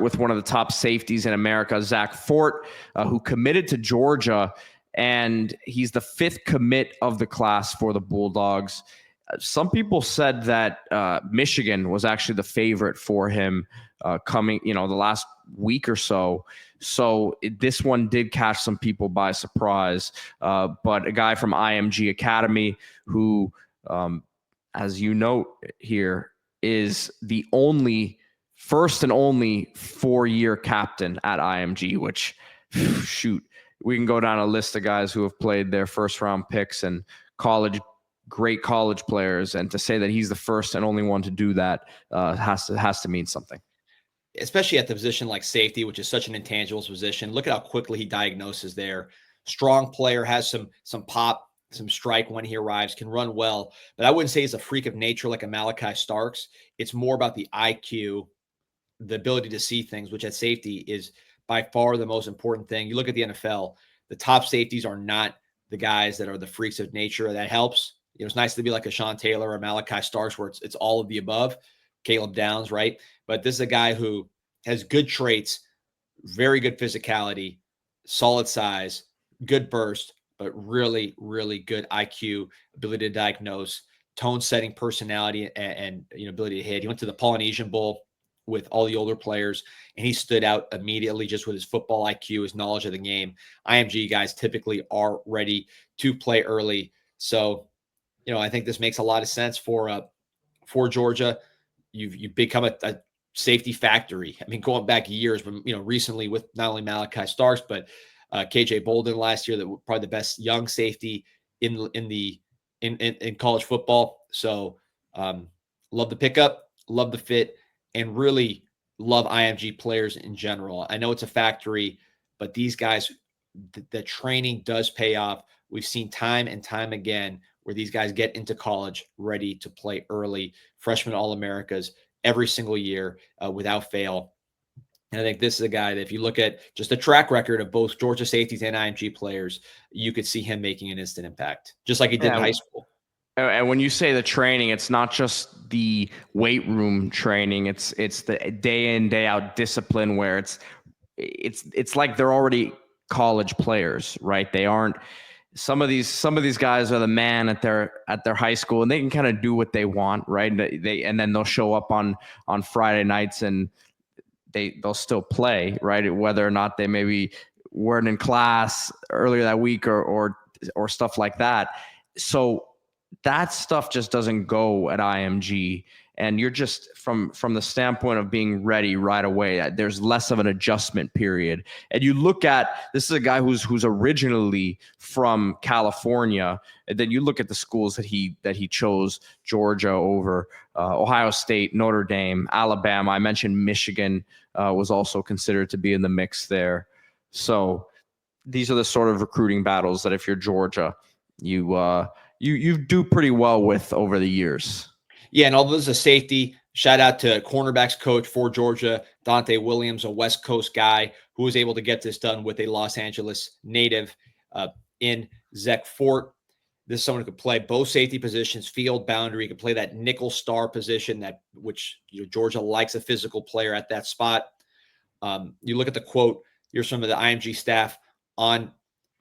with one of the top safeties in America, Zech Fort, who committed to Georgia, and he's the 5th commit of the class for the Bulldogs. Some people said that Michigan was actually the favorite for him coming, the last week or so. So this one did catch some people by surprise. But a guy from IMG Academy who, as you note here, is the first and only 4-year captain at IMG, which, shoot, we can go down a list of guys who have played their first-round picks and great college players, and to say that he's the first and only one to do that has to mean something. Especially at the position like safety, which is such an intangibles position. Look at how quickly he diagnoses there. Strong player, has some pop, some strike when he arrives, can run well, but I wouldn't say he's a freak of nature like a Malachi Starks. It's more about the IQ, the ability to see things, which at safety is by far the most important thing. You look at the NFL, the top safeties are not the guys that are the freaks of nature. That helps. It's nice to be like a Sean Taylor or Malachi Starks where it's all of the above. Caleb Downs, right? But this is a guy who has good traits, very good physicality, solid size, good burst, but really, really good IQ, ability to diagnose, tone-setting personality, and ability to hit. He went to the Polynesian Bowl with all the older players, and he stood out immediately just with his football IQ, his knowledge of the game. IMG guys typically are ready to play early. So, I think this makes a lot of sense for Georgia. You've become a safety factory. I mean, going back years, but recently with not only Malachi Starks, but KJ Bolden last year, that was probably the best young safety in college football. So love the pickup, love the fit, and really love IMG players in general. I know it's a factory, but these guys, the training does pay off. We've seen time and time again where these guys get into college ready to play early, freshman All-Americas every single year without fail. And I think this is a guy that if you look at just the track record of both Georgia safeties and IMG players, you could see him making an instant impact, just like he did in high school. And when you say the training, it's not just the weight room training. It's the day in, day out discipline where it's like they're already college players, right? They aren't. Some of these guys are the man at their high school, and they can kind of do what they want, right? And then they'll show up on Friday nights and they'll still play, right? Whether or not they maybe weren't in class earlier that week or stuff like that. So that stuff just doesn't go at IMG. And you're just from the standpoint of being ready right away, there's less of an adjustment period. And you look at, this is a guy who's originally from California. And then you look at the schools that he chose: Georgia over Ohio State, Notre Dame, Alabama. I mentioned Michigan was also considered to be in the mix there. So these are the sort of recruiting battles that if you're Georgia, you do pretty well with over the years. Yeah, and although this is a safety, shout out to cornerbacks coach for Georgia, Dante Williams, a West Coast guy who was able to get this done with a Los Angeles native in Zech Fort. This is someone who could play both safety positions, field boundary. He could play that nickel star position, which Georgia likes a physical player at that spot. You look at the quote. Here's some of the IMG staff on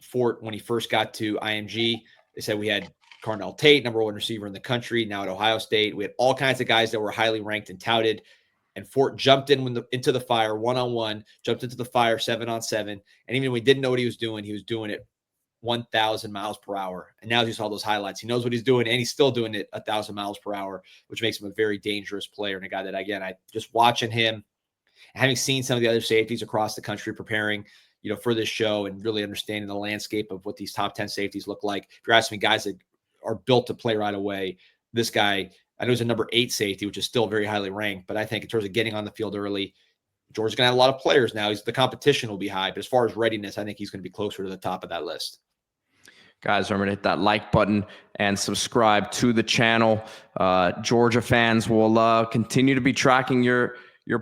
Fort when he first got to IMG. They said we had Carnell Tate, #1 receiver in the country, now at Ohio State. We had all kinds of guys that were highly ranked and touted. And Fort jumped into the fire one-on-one, jumped into the fire 7-on-7. And even when we didn't know what he was doing it 1,000 miles per hour. And now you saw those highlights. He knows what he's doing, and he's still doing it 1,000 miles per hour, which makes him a very dangerous player. And a guy that, again, I just watching him, having seen some of the other safeties across the country preparing, for this show and really understanding the landscape of what these top 10 safeties look like. If you're asking me guys that are built to play right away, this guy, I know he's a #8 safety, which is still very highly ranked, but I think in terms of getting on the field early, Georgia's going to have a lot of players now. The competition will be high, but as far as readiness, I think he's going to be closer to the top of that list. Guys, remember to hit that like button and subscribe to the channel. Georgia fans will continue to be tracking your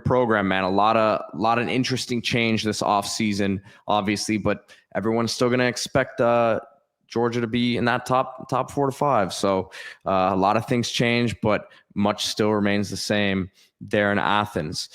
program, man. A lot of interesting change this offseason, obviously, but everyone's still going to expect Georgia to be in that top 4 to 5. So a lot of things change, but much still remains the same there in Athens.